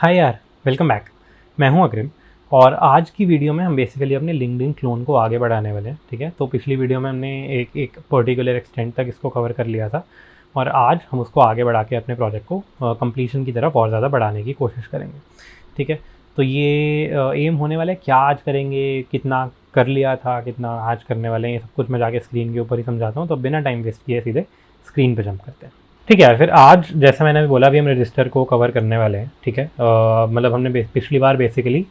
हाय यार, welcome back. मैं हूं अग्रिम और आज की वीडियो में हम बेसिकली अपने लिंक्डइन क्लोन को आगे बढ़ाने वाले हैं। ठीक है, तो पिछली वीडियो में हमने एक पर्टिकुलर एक्सटेंट तक इसको कवर कर लिया था और आज हम उसको आगे बढ़ा के अपने प्रोजेक्ट को कंप्लीशन की तरफ और ज़्यादा बढ़ाने की कोशिश करेंगे। ठीक है, तो ये एम होने वाला है। क्या आज करेंगे, कितना कर लिया था, कितना आज करने वाले हैं, ये सब कुछ मैं जाके स्क्रीन के ऊपर ही समझाता हूँ। तो बिना टाइम वेस्ट किए सीधे स्क्रीन पर जंप करते हैं। ठीक है, फिर आज जैसे मैंने अभी बोला, अभी हम रजिस्टर को कवर करने वाले हैं। ठीक है, मतलब हमने पिछली बार बेसिकली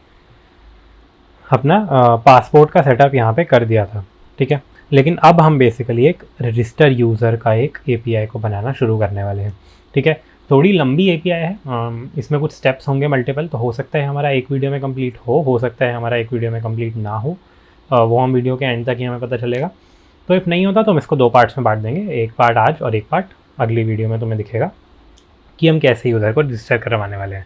अपना पासपोर्ट का सेटअप यहाँ पे कर दिया था। ठीक है, लेकिन अब हम बेसिकली एक रजिस्टर यूज़र का एक एपीआई को बनाना शुरू करने वाले हैं। ठीक है, थोड़ी लंबी एपीआई है, इसमें कुछ स्टेप्स होंगे मल्टीपल, तो हो सकता है हमारा एक वीडियो में कंप्लीट हो सकता है हमारा एक वीडियो में कंप्लीट ना हो। वो हम वीडियो के एंड तक ही हमें पता चलेगा। तो इफ़ नहीं होता तो हम इसको दो पार्ट्स में बांट देंगे, एक पार्ट आज और एक पार्ट अगली वीडियो में तुम्हें दिखेगा कि हम कैसे यूज़र को रजिस्टर करवाने वाले हैं।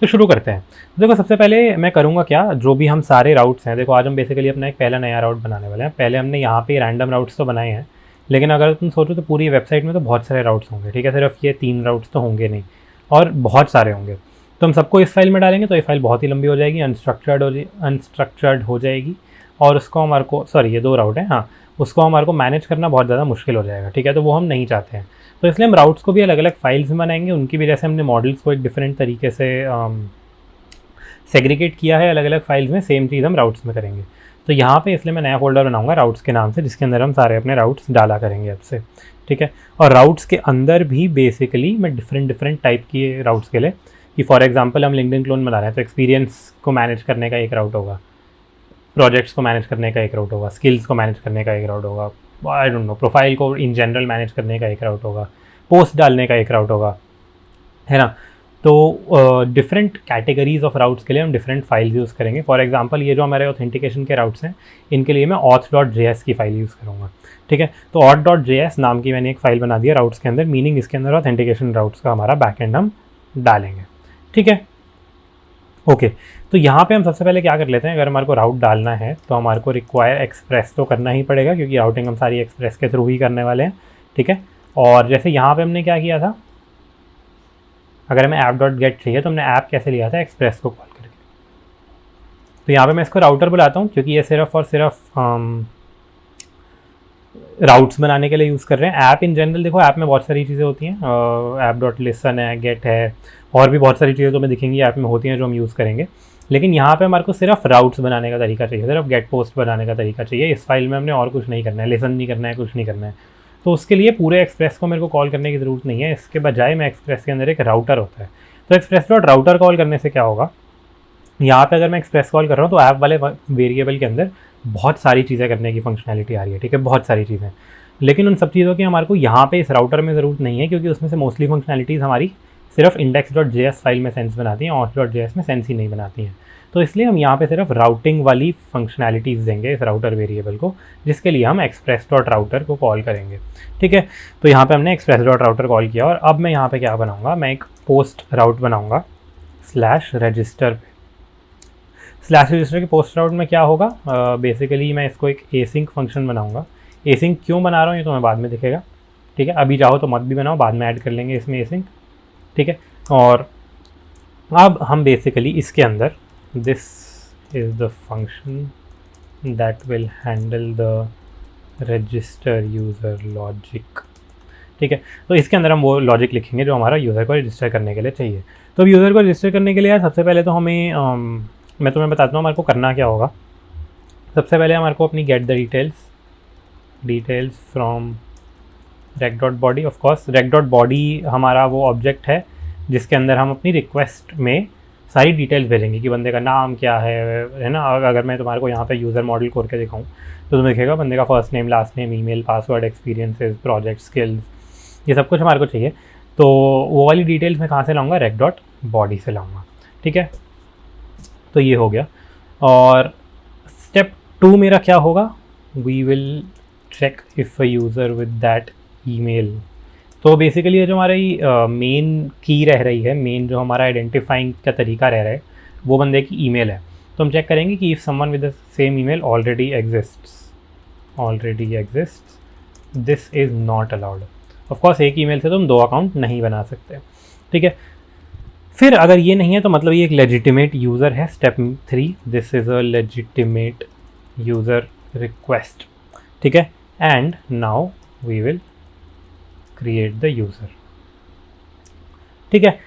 तो शुरू करते हैं। देखो, सबसे पहले मैं करूँगा क्या, जो भी हम सारे राउट्स हैं, देखो आज हम बेसिकली अपना एक पहला नया राउट बनाने वाले हैं। पहले हमने यहाँ पे रैंडम राउट्स तो बनाए हैं, लेकिन अगर तुम सोचो तो पूरी वेबसाइट में तो बहुत सारे राउट्स होंगे। ठीक है, सिर्फ ये 3 राउट्स तो होंगे नहीं, और बहुत सारे होंगे। तो हम सबको इस फाइल में डालेंगे तो ये फाइल बहुत ही लंबी हो जाएगी, अनस्ट्रक्चर्ड हो जाएगी, और उसको हमारे को, सॉरी ये 2 राउट है, हाँ, उसको हमारे को मैनेज करना बहुत ज़्यादा मुश्किल हो जाएगा। ठीक है, तो वो हम नहीं चाहते हैं। तो इसलिए हम राउट्स को भी अलग अलग फाइल्स में बनाएंगे, उनकी भी जैसे हमने मॉडल्स को एक डिफरेंट तरीके से सेग्रीगेट किया है अलग अलग फाइल्स में, सेम चीज़ हम राउट्स में करेंगे। तो यहाँ पे इसलिए मैं नया फोल्डर बनाऊंगा राउट्स के नाम से, जिसके अंदर हम सारे अपने राउट्स डाला करेंगे अब से। ठीक है, और राउट्स के अंदर भी बेसिकली मैं डिफरेंट टाइप की राउट्स के लिए, कि फॉर एग्जांपल हम लिंक्डइन क्लोन बना रहे हैं तो एक्सपीरियंस को मैनेज करने का एक राउट होगा, प्रोजेक्ट्स को मैनेज करने का एक राउट होगा, स्किल्स को मैनेज करने का एक राउट होगा, आई डोंट नो, प्रोफाइल को इन जनरल मैनेज करने का एक राउट होगा, पोस्ट डालने का एक राउट होगा, है ना। तो डिफरेंट कैटेगरीज ऑफ राउट्स के लिए हम डिफरेंट फाइल्स यूज़ करेंगे। फॉर एग्जांपल ये जो हमारे ऑथेंटिकेशन के राउट्स हैं, इनके लिए मैं auth.js की फ़ाइल यूज़ करूँगा। ठीक है, तो auth.js नाम की मैंने एक फ़ाइल बना दिया राउट्स के अंदर, मीनिंग इसके अंदर ऑथेंटिकेशन राउट्स का हमारा बैकएंड हम डालेंगे। ठीक है, ओके। तो यहाँ पे हम सबसे पहले क्या कर लेते हैं, अगर हमारे को राउट डालना है तो हमारे को रिक्वायर एक्सप्रेस तो करना ही पड़ेगा, क्योंकि राउटिंग हम सारी एक्सप्रेस के थ्रू ही करने वाले हैं। ठीक है, और जैसे यहाँ पे हमने क्या किया था, अगर हमें app.get चाहिए तो हमने ऐप कैसे लिया था, एक्सप्रेस को कॉल करके। तो यहाँ पे मैं इसको राउटर बुलाता हूँ, क्योंकि ये सिर्फ और सिर्फ राउट्स बनाने के लिए यूज़ कर रहे हैं। ऐप इन जनरल, देखो ऐप में बहुत सारी चीज़ें होती हैं, app.listen है, गेट है, और भी बहुत सारी चीज़ें तो मैं दिखेंगी ऐप में होती हैं जो हम यूज़ करेंगे। लेकिन यहाँ पे हमारे को सिर्फ राउट्स बनाने का तरीका चाहिए, सिर्फ गेट पोस्ट बनाने का तरीका चाहिए। इस फाइल में हमने और कुछ नहीं करना है, लिसन नहीं करना है, कुछ नहीं करना है। तो उसके लिए पूरे एक्सप्रेस को मेरे को कॉल करने की ज़रूरत नहीं है, इसके बजाय मैं एक्सप्रेस के अंदर एक राउटर होता है, तो एक्सप्रेस डॉट राउटर कॉल करने से क्या होगा, यहाँ पे अगर मैं एक्सप्रेस कॉल कर रहा हूँ तो ऐप वाले वेरिएबल के अंदर बहुत सारी चीज़ें करने की फंक्शनैलिटी आ रही है। ठीक है, बहुत सारी चीज़ें, लेकिन उन सब चीज़ों की हमारे को यहाँ पे इस राउटर में ज़रूरत नहीं है, क्योंकि उसमें से मोस्टली फंक्शनैलिटीज़ हमारी सिर्फ index.js फाइल में सेंस बनाती हैं, auth.js में सेंस ही नहीं बनाती हैं। तो इसलिए हम यहाँ पे सिर्फ राउटिंग वाली फंक्शनैलिटीज़ देंगे इस राउटर वेरिएबल को, जिसके लिए हम express.router को कॉल करेंगे। ठीक है, तो यहाँ पे हमने express.router कॉल किया, और अब मैं यहाँ पे क्या बनाऊँगा, मैं एक पोस्ट राउट बनाऊँगा /register पे। /register के पोस्ट राउट में क्या होगा, बेसिकली मैं इसको एक एसिंक फंक्शन बनाऊँगा। एसिंक क्यों बना रहा हूँ ये तो मैं बाद में दिखेगा। ठीक है, अभी चाहो तो मत भी बनाओ, बाद में ऐड कर लेंगे इसमें एसिंक। ठीक है, और अब हम बेसिकली इसके अंदर, this is the function that will handle the register user logic. ठीक है, तो इसके अंदर हम वो लॉजिक लिखेंगे जो हमारा यूज़र को रजिस्टर करने के लिए चाहिए। तो अब यूज़र को रजिस्टर करने के लिए यार सबसे पहले तो हमें मैं तुम्हें बताता हूँ हमारे को करना क्या होगा। सबसे पहले हमारे को अपनी gate the details from rec.body, of course rec.body हमारा वो ऑब्जेक्ट है जिसके अंदर हम अपनी रिक्वेस्ट में सारी डिटेल्स भेजेंगे कि बंदे का नाम क्या है ना। अगर मैं तुम्हारे को यहाँ पे यूज़र मॉडल खोल के दिखाऊँ तो तुम्हें दिखेगा बंदे का first name, last name, email, password, experiences, project, skills, ये सब कुछ हमारे को चाहिए। तो वो वाली डिटेल्स मैं कहाँ से लाऊँगा, rec.body से लाऊँगा। ठीक है, तो ये हो गया। और स्टेप 2 मेरा क्या होगा, we will check if a user with that email. तो बेसिकली ये जो हमारी मेन की रह रही है, मेन जो हमारा आइडेंटिफाइंग का तरीका रह रहा है, वो बंदे की ईमेल है। तो हम चेक करेंगे कि if someone with the same email already exists this is not allowed. Of course एक ईमेल से तुम 2 अकाउंट नहीं बना सकते। ठीक है, फिर अगर ये नहीं है तो मतलब ये एक लेजिटिमेट यूज़र है। Step 3, this is a legitimate user request, ठीक है। And now we will create the user, ठीक है।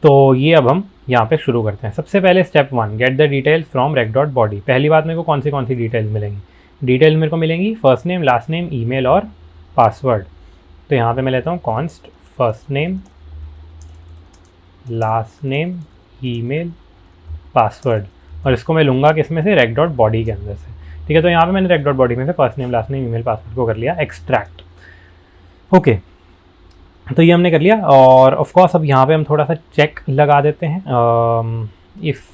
तो ये अब हम यहाँ पे शुरू करते हैं। सबसे पहले step 1, get the details from req dot body. पहली बात, मेरे को कौन सी डिटेल्स मिलेंगी? डिटेल मेरे को मिलेंगी first name, last name, email और पासवर्ड। तो यहाँ पे मैं लेता हूँ const first name, last name, email, password, और इसको मैं लूँगा किसमें से? रेक डॉट बॉडी के अंदर से, ठीक है। तो यहाँ पे मैंने रेक डॉट बॉडी में से first name, last name, email, password को कर लिया एक्सट्रैक्ट, ओके। तो ये हमने कर लिया। और ऑफ कोर्स अब यहाँ पे हम थोड़ा सा चेक लगा देते हैं, इफ़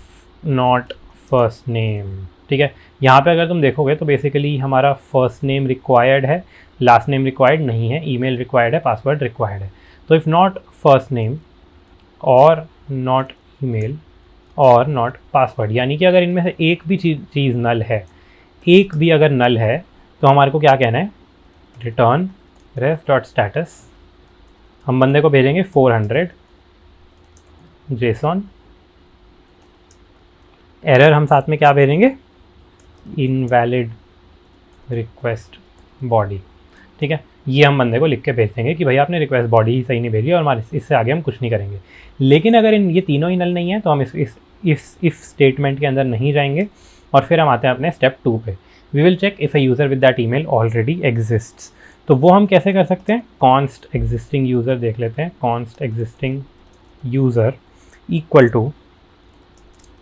नॉट फर्स्ट नेम, ठीक है। यहाँ पे अगर तुम देखोगे तो बेसिकली हमारा फर्स्ट नेम रिक्वायर्ड है, लास्ट नेम रिक्वायर्ड नहीं है, ईमेल रिक्वायर्ड है, पासवर्ड रिक्वायर्ड है। तो इफ़ नॉट फर्स्ट नेम और नॉट ईमेल और नॉट पासवर्ड, यानी कि अगर इनमें से एक भी चीज़ नल है, एक भी अगर नल है, तो हमारे को क्या कहना है? रिटर्न रेफ डॉट स्टेटस। हम बंदे को भेजेंगे 400 जेसॉन। एरर हम साथ में क्या भेजेंगे? इनवैलिड रिक्वेस्ट बॉडी, ठीक है। ये हम बंदे को लिख के भेज देंगे कि भाई आपने रिक्वेस्ट बॉडी ही सही नहीं भेजी और हमारे इससे आगे हम कुछ नहीं करेंगे। लेकिन अगर ये तीनों ही नल नहीं है तो हम इस स्टेटमेंट के अंदर नहीं जाएंगे और फिर हम आते हैं अपने स्टेप 2 पे। We will check if a user with that email already exists. तो वो हम कैसे कर सकते हैं? कॉन्स्ट एग्जिस्टिंग यूज़र देख लेते हैं। Const existing user equal to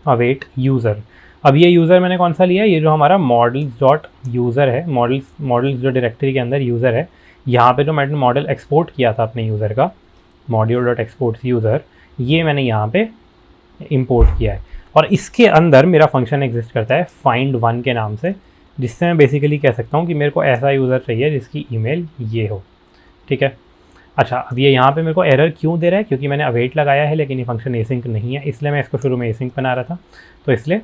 await user. अब ये यूज़र मैंने कौन सा लिया? ये जो हमारा मॉडल्स डॉट यूज़र है, मॉडल्स जो डायरेक्टरी के अंदर यूज़र है, यहाँ पे जो मैंने मॉडल एक्सपोर्ट किया था अपने यूज़र का, मॉड्यूल डॉट एक्सपोर्ट्स यूज़र, ये मैंने यहाँ पे इंपोर्ट किया है। और इसके अंदर मेरा फंक्शन एग्जिस्ट करता है फाइंड वन के नाम से, जिससे मैं बेसिकली कह सकता हूँ कि मेरे को ऐसा यूज़र चाहिए जिसकी ईमेल ये हो, ठीक है। अच्छा, अब ये यहाँ पे मेरे को एरर क्यों दे रहा है? क्योंकि मैंने अवेट लगाया है लेकिन ये फंक्शन एसिंक नहीं है, इसलिए मैं इसको शुरू में एसिंक बना रहा था। तो इसलिए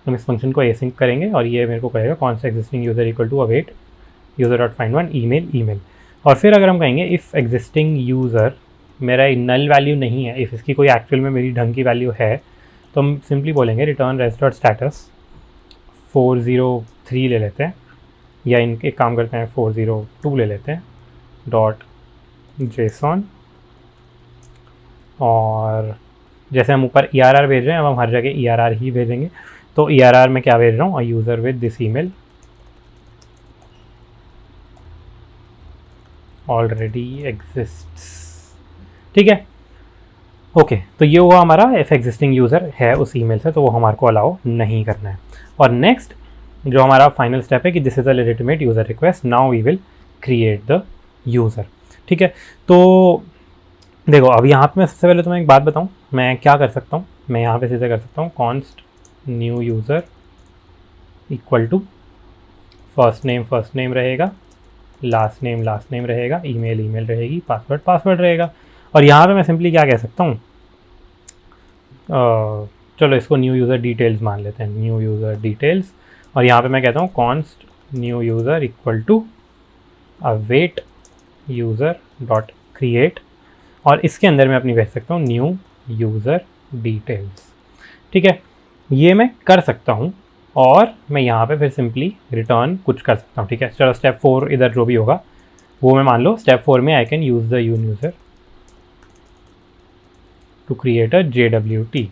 हम इस फंक्शन को एसिंक करेंगे और ये मेरे को कहेगा const existing user equal to await user dot find one email. और फिर अगर हम कहेंगे इफ़ एग्जिस्टिंग यूज़र मेरा नल वैल्यू नहीं है, इफ़ इसकी कोई एक्चुअल में मेरी ढंग की वैल्यू है, तो हम सिंपली बोलेंगे रिटर्न रेस्ट डॉट स्टेटस 403 ले लेते हैं, या इनके काम करते हैं 402 ले लेते हैं डॉट जेसॉन। और जैसे हम ऊपर ERR भेज रहे हैं, अब हम हर जगह ERR ही भेजेंगे। तो ERR में क्या भेज रहा हूँ? User with this email already exists, ठीक है, ओके। तो ये हुआ हमारा इफ एग्जिस्टिंग यूज़र है उस ईमेल से, तो वो हमारे को अलाउ नहीं करना है। और नेक्स्ट जो हमारा फाइनल स्टेप है कि this is a legitimate user request, now we will create the user, ठीक है। तो देखो, अब यहाँ पे मैं सबसे पहले तुम्हें एक बात बताऊँ, मैं क्या कर सकता हूँ? मैं यहाँ पे सीधे कर सकता हूँ const new user equal to first name रहेगा, लास्ट नेम रहेगा, ईमेल रहेगी, पासवर्ड रहेगा। और यहाँ पे मैं सिंपली क्या कह सकता हूँ? चलो इसको न्यू यूज़र डिटेल्स मान लेते हैं, न्यू यूज़र डिटेल्स। और यहाँ पे मैं कहता हूँ const new user equal to await user dot create, और इसके अंदर मैं अपनी भेज सकता हूँ न्यू यूज़र डिटेल्स, ठीक है। ये मैं कर सकता हूँ और मैं यहाँ पे फिर सिंपली रिटर्न कुछ कर सकता हूँ, ठीक है। चलो स्टेप 4 इधर जो भी होगा वो मैं मान लो स्टेप 4 में I can use the user to create a JWT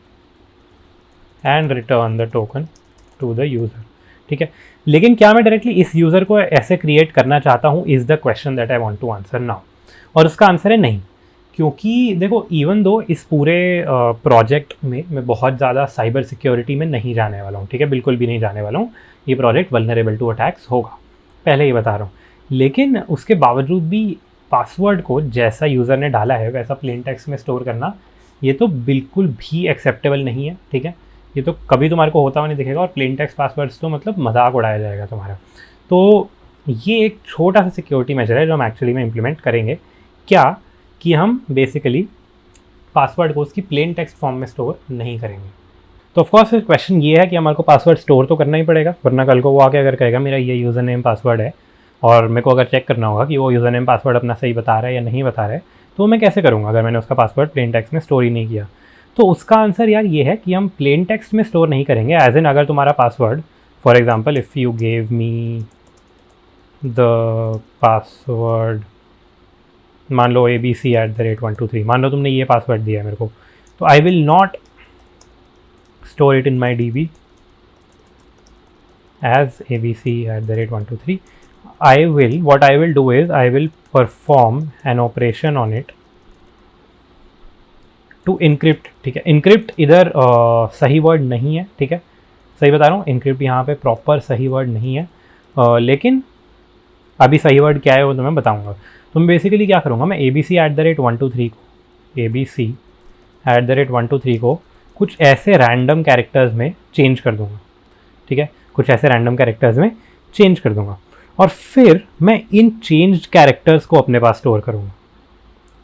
and return the token to the user, ठीक है। लेकिन क्या मैं डायरेक्टली इस यूज़र को ऐसे क्रिएट करना चाहता हूँ? Is the question that I want to answer now. और उसका आंसर है नहीं, क्योंकि देखो इवन दो इस पूरे प्रोजेक्ट में मैं बहुत ज़्यादा साइबर सिक्योरिटी में नहीं जाने वाला हूँ, ठीक है, बिल्कुल भी नहीं जाने वाला हूँ। ये प्रोजेक्ट वल्नरेबल टू अटैक्स होगा, पहले ही बता रहा हूँ। लेकिन उसके बावजूद भी पासवर्ड को जैसा यूज़र ने डाला है वैसा प्लेन टेक्स्ट में स्टोर करना, ये तो बिल्कुल भी एक्सेप्टेबल नहीं है, ठीक है। ये तो कभी तुम्हारे को होता हुआ नहीं दिखेगा, और प्लेन टेक्स्ट पासवर्ड्स तो मतलब मजाक उड़ाया जाएगा तुम्हारा। तो ये एक छोटा सा सिक्योरिटी मेजर है जो हम एक्चुअली में इम्प्लीमेंट करेंगे, क्या कि हम बेसिकली पासवर्ड को उसकी प्लेन टेक्स्ट फॉर्म में स्टोर नहीं करेंगे। तो ऑफकोर्स क्वेश्चन ये है कि हमारे को पासवर्ड स्टोर तो करना ही पड़ेगा, वरना कल को वो आके अगर कहेगा मेरा ये यूज़र नेम पासवर्ड है और मेरे को अगर चेक करना होगा कि वो यूज़र नेम पासवर्ड अपना सही बता रहा है या नहीं बता रहा है, तो मैं कैसे करूँगा अगर मैंने उसका पासवर्ड प्लेन टेक्स्ट में स्टोर ही नहीं किया? तो उसका आंसर यार ये है कि हम प्लेन टेक्स्ट में स्टोर नहीं करेंगे, एज इन अगर तुम्हारा password, for example if you gave me the password, मान लो abc@123, मान लो तुमने ये पासवर्ड दिया है मेरे को, तो I will not store it in my DB as abc@123. What I will do is I will perform an operation on it to encrypt. ठीक है, encrypt इधर सही वर्ड नहीं है, ठीक है, सही बता रहा हूँ, encrypt यहाँ पे प्रॉपर सही वर्ड नहीं है, लेकिन अभी सही वर्ड क्या है वो तो मैं बताऊँगा। तो मैं बेसिकली क्या करूँगा, मैं abc@123 को कुछ ऐसे रैंडम कैरेक्टर्स में चेंज कर दूँगा, ठीक है, कुछ ऐसे रैंडम कैरेक्टर्स में चेंज कर दूँगा, और फिर मैं इन चेंज्ड कैरेक्टर्स को अपने पास स्टोर करूँगा,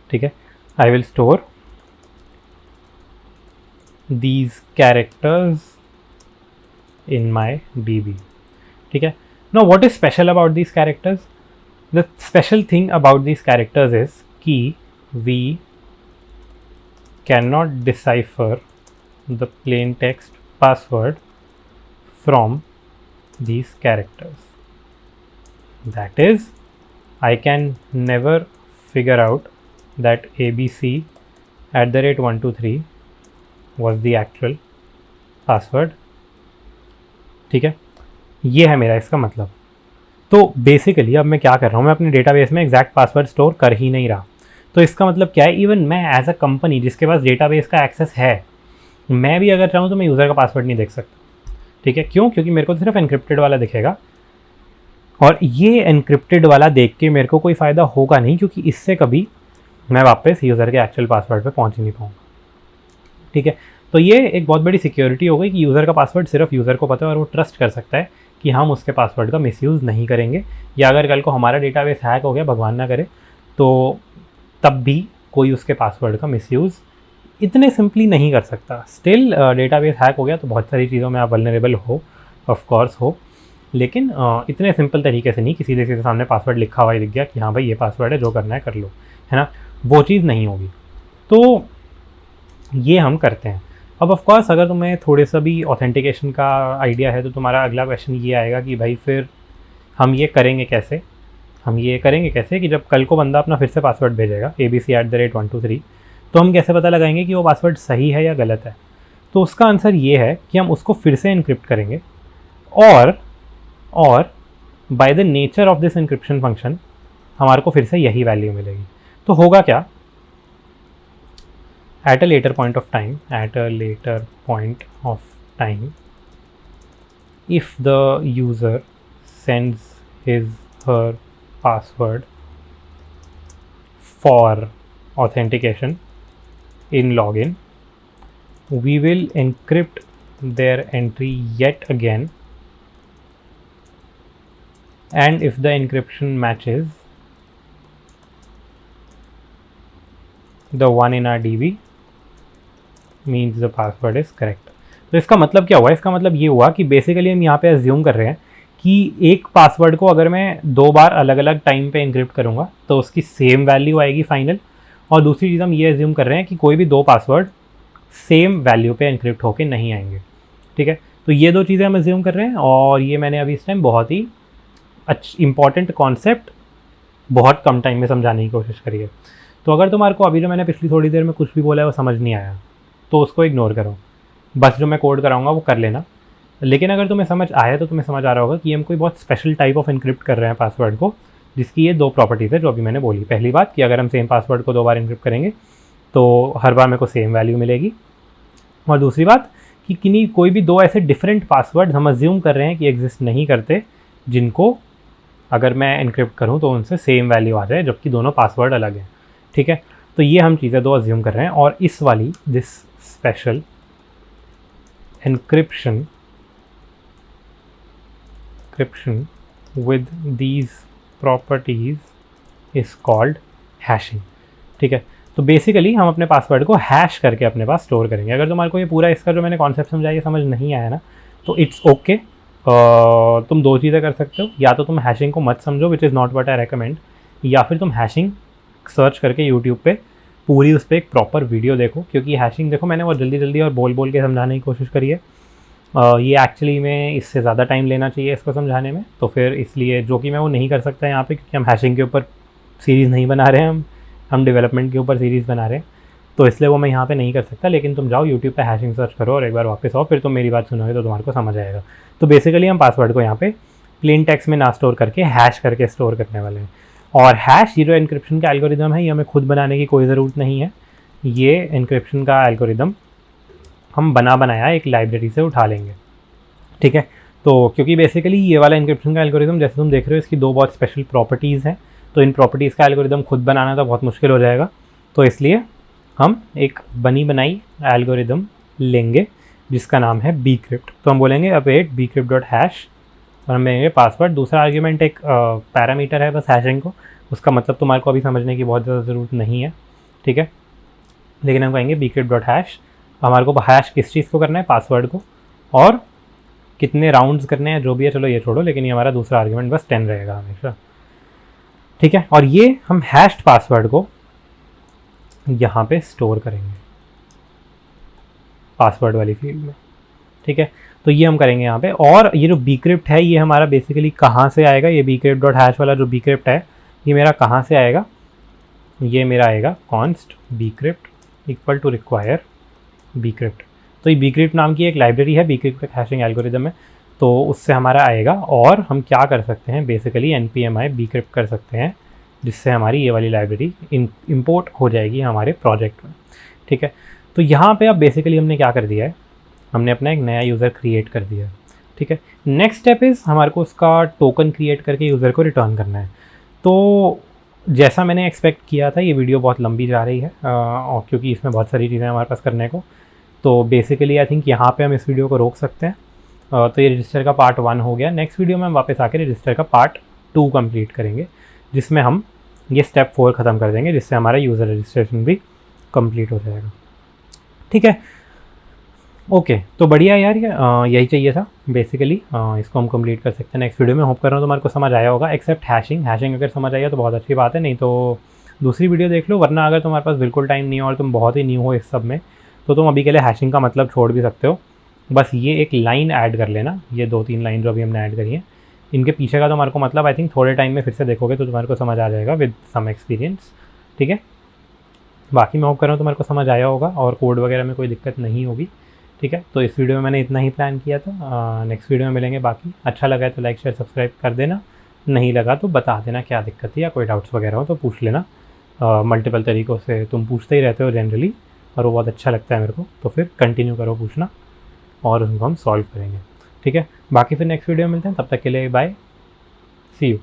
ठीक है। I will store these characters in my DB, ठीक है। Now what is special about these characters? The special thing about these characters is कि we cannot decipher the plain text password from these characters. That is, I can never figure out that abc@123 was the actual password, ठीक है। ये है मेरा इसका मतलब। तो basically अब मैं क्या कर रहा हूँ, मैं अपने डेटाबेस में एग्जैक्ट पासवर्ड स्टोर कर ही नहीं रहा। तो इसका मतलब क्या है, इवन मैं एज अ कंपनी जिसके पास डेटाबेस का एक्सेस है, मैं भी अगर चाहूँ तो मैं यूज़र का पासवर्ड नहीं देख सकता, ठीक है। क्यों? क्योंकि मेरे को सिर्फ एनक्रिप्टेड वाला दिखेगा, और ये एनक्रिप्टेड वाला देख के मेरे को कोई फ़ायदा होगा नहीं, क्योंकि इससे कभी मैं वापस यूज़र के एक्चुअल पासवर्ड पे पहुंच ही नहीं पाऊंगा, ठीक है। तो ये एक बहुत बड़ी सिक्योरिटी हो गई कि यूज़र का पासवर्ड सिर्फ यूज़र को पता है, और वो ट्रस्ट कर सकता है कि हम उसके पासवर्ड का मिसयूज़ नहीं करेंगे, या अगर कल को हमारा डेटाबेस हैक हो गया, भगवान ना करे, तो तब भी कोई उसके पासवर्ड का मिसयूज़ इतने सिंपली नहीं कर सकता। स्टिल डेटाबेस हैक हो गया तो बहुत सारी चीज़ों में आप वल्नरेबल हो, ऑफ कोर्स हो, लेकिन इतने सिंपल तरीके से नहीं कि सीधे सीधे सामने पासवर्ड लिखा हुआ ही दिख गया कि हाँ भाई ये पासवर्ड है, जो करना है कर लो, है ना, वो चीज़ नहीं होगी। तो ये हम करते हैं। अब ऑफ कोर्स अगर तुम्हें थोड़े सा भी ऑथेंटिकेशन का आइडिया है तो तुम्हारा अगला क्वेश्चन ये आएगा कि भाई फिर हम ये करेंगे कैसे, कि जब कल को बंदा अपना फिर से पासवर्ड भेजेगा abc@123, तो हम कैसे पता लगाएंगे कि वो पासवर्ड सही है या गलत है। तो उसका आंसर ये है कि हम उसको फिर से इनक्रिप्ट करेंगे, और by the nature of this encryption function हमारे को फिर से यही वैल्यू मिलेगी। तो होगा क्या, at a later point of time, if the user sends her password for authentication in login, we will encrypt their entry yet again, and if the encryption matches the one in our DB, means the password is correct। तो इसका मतलब क्या हुआ, इसका मतलब ये हुआ कि बेसिकली हम यहाँ पे अज्यूम कर रहे हैं कि एक पासवर्ड को अगर मैं 2 बार अलग अलग टाइम पे इनक्रिप्ट करूँगा तो उसकी सेम वैल्यू आएगी फाइनल, और दूसरी चीज़ हम ये अज्यूम कर रहे हैं कि कोई भी 2 पासवर्ड सेम वैल्यू पे इनक्रिप्ट होके नहीं आएंगे, ठीक है। तो ये 2 चीज़ें हम अज्यूम कर रहे हैं, और ये मैंने अभी इस टाइम बहुत ही इंपॉर्टेंट कॉन्सेप्ट बहुत कम टाइम में समझाने की कोशिश करी है। तो अगर तुम्हारे को अभी जो मैंने पिछली थोड़ी देर में कुछ भी बोला है वो समझ नहीं आया तो उसको इग्नोर करो, बस जो मैं कोड कराऊंगा वो कर लेना। लेकिन अगर तुम्हें समझ आया तो तुम्हें समझ आ रहा होगा कि हम कोई बहुत स्पेशल टाइप ऑफ इनक्रिप्ट कर रहे हैं पासवर्ड को, जिसकी ये 2 प्रॉपर्टीज़ है जो अभी मैंने बोली। पहली बात कि अगर हम सेम पासवर्ड को 2 बार इनक्रिप्ट करेंगे तो हर बार मेरे को सेम वैल्यू मिलेगी, और दूसरी बात कि कोई भी 2 ऐसे डिफरेंट पासवर्ड हम अज्यूम कर रहे हैं कि एग्जिस्ट नहीं करते, जिनको अगर मैं इनक्रिप्ट करूँ तो उनसे सेम वैल्यू आ जाए, जबकि दोनों पासवर्ड अलग हैं, ठीक है। तो ये हम चीज़ें 2 अज्यूम कर रहे हैं, और इस वाली this special encryption with these properties is called hashing, ठीक है। तो बेसिकली हम अपने पासवर्ड को हैश करके अपने पास स्टोर करेंगे। अगर तुम्हारे को ये पूरा इसका जो मैंने कॉन्सेप्ट समझाया ये समझ नहीं आया ना, तो इट्स ओके। तुम 2 चीज़ें कर सकते हो, या तो तुम हैशिंग को मत समझो, which is not what I recommend, या फिर तुम हैशिंग सर्च करके यूट्यूब पे पूरी उस पर एक प्रॉपर वीडियो देखो, क्योंकि हैशिंग देखो मैंने बहुत जल्दी जल्दी और बोल बोल के समझाने की कोशिश करी है। ये एक्चुअली में इससे ज़्यादा टाइम लेना चाहिए इसको समझाने में, तो फिर इसलिए जो कि मैं वो नहीं कर सकता यहाँ पे, क्योंकि हम हैशिंग के ऊपर सीरीज़ नहीं बना रहे हैं, हम डेवलपमेंट के ऊपर सीरीज़ बना रहे हैं, तो इसलिए वो मैं यहाँ पे नहीं कर सकता। लेकिन तुम जाओ यूट्यूब पे हैशिंग सर्च करो और एक बार वापस आओ, फिर तुम मेरी बात सुनोगे तो तुम्हारे को समझ आएगा। तो बेसिकली हम पासवर्ड को यहाँ पे प्लेन टेक्स्ट में ना स्टोर करके हैश करके स्टोर करने वाले हैं। और हैश ये जो एन्क्रिप्शन का एल्गोरिदम है, ये हमें खुद बनाने की कोई ज़रूरत नहीं है। ये एन्क्रिप्शन का एल्गोरिदम हम बनाया एक लाइब्रेरी से उठा लेंगे, ठीक है। तो क्योंकि बेसिकली ये वाला एन्क्रिप्शन का एल्गोरिदम जैसे तुम देख रहे हो, इसकी दो बहुत स्पेशल प्रॉपर्टीज़ हैं, तो इन प्रॉपर्टीज़ का एल्गोरिदम खुद बनाना तो बहुत मुश्किल हो जाएगा। तो इसलिए हम एक बनी बनाई एल्गोरिदम लेंगे जिसका नाम है bcrypt। तो हम बोलेंगे await bcrypt.hash और हम लेंगे पासवर्ड। दूसरा आर्ग्यूमेंट एक पैरामीटर है बस हैशिंग को, उसका मतलब तुम्हारे को अभी समझने की बहुत ज़्यादा ज़रूरत नहीं है, ठीक है। लेकिन हम कहेंगे bcrypt.hash। हमारे को हैश किस चीज़ को करना है, पासवर्ड को, और कितने राउंड्स करने हैं जो भी है, चलो ये छोड़ो, लेकिन ये हमारा दूसरा आर्ग्यूमेंट बस 10 रहेगा हमेशा, ठीक है। और ये हम हैश्ड पासवर्ड को यहाँ पे स्टोर करेंगे पासवर्ड वाली फील्ड में, ठीक है। तो ये हम करेंगे यहाँ पे। और ये जो bcrypt है ये हमारा बेसिकली कहाँ से आएगा, ये bcrypt.hash वाला जो bcrypt है ये मेरा कहाँ से आएगा, ये मेरा आएगा const bcrypt equal to require bcrypt। तो ये bcrypt नाम की एक लाइब्रेरी है, bcrypt एक हैशिंग एल्गोरिदम है, तो उससे हमारा आएगा। और हम क्या कर सकते हैं, बेसिकली npmi bcrypt कर सकते हैं, जिससे हमारी ये वाली लाइब्रेरी इंपोर्ट हो जाएगी हमारे प्रोजेक्ट में, ठीक है। तो यहाँ पे अब बेसिकली हमने क्या कर दिया है, हमने अपना एक नया यूज़र क्रिएट कर दिया है, ठीक है। नेक्स्ट स्टेप इज़ हमारे को उसका टोकन क्रिएट करके यूज़र को रिटर्न करना है। तो जैसा मैंने एक्सपेक्ट किया था, ये वीडियो बहुत लंबी जा रही है और क्योंकि इसमें बहुत सारी चीज़ें हमारे पास करने को, तो बेसिकली आई थिंक यहाँ पे हम इस वीडियो को रोक सकते हैं। तो ये रजिस्टर का पार्ट 1 हो गया। नेक्स्ट वीडियो में हम वापस आके रजिस्टर का पार्ट 2 कंप्लीट करेंगे, जिसमें हम ये स्टेप 4 ख़त्म कर देंगे, जिससे हमारा यूज़र रजिस्ट्रेशन भी कंप्लीट हो जाएगा, ठीक है। ओके, तो बढ़िया यार, ये यही चाहिए था बेसिकली। इसको हम कंप्लीट कर सकते हैं नेक्स्ट वीडियो में। होप कर रहा हूँ तुम्हारे को समझ आया होगा, एक्सेप्ट हैशिंग अगर समझ आया तो बहुत अच्छी बात है, नहीं तो दूसरी वीडियो देख लो। वरना अगर तुम्हारे पास बिल्कुल टाइम नहीं है और तुम बहुत ही न्यू हो इस सब में, तो तुम अभी के लिए हैशिंग का मतलब छोड़ भी सकते हो। बस ये एक लाइन ऐड कर लेना, ये 2-3 लाइन जो अभी हमने ऐड करी है, इनके पीछे का तुम्हारे को मतलब आई थिंक थोड़े टाइम में फिर से देखोगे तो तुम्हारे को समझ आ जाएगा विद सम एक्सपीरियंस, ठीक है। बाकी मैं होप कर रहा हूँ तुम्हारे को समझ आया होगा और कोड वगैरह में कोई दिक्कत नहीं होगी, ठीक है। तो इस वीडियो में मैंने इतना ही प्लान किया था। नेक्स्ट वीडियो में मिलेंगे। बाकी अच्छा लगा है तो लाइक शेयर सब्सक्राइब कर देना, नहीं लगा तो बता देना क्या दिक्कत है या कोई डाउट्स वगैरह हो तो पूछ लेना। मल्टीपल तरीक़ों से तुम पूछते ही रहते हो जनरली, और वो बहुत अच्छा लगता है मेरे को, तो फिर कंटिन्यू करो पूछना और उनको हम सॉल्व करेंगे, ठीक है। बाकी फिर नेक्स्ट वीडियो में मिलते हैं, तब तक के लिए बाय, सी यू।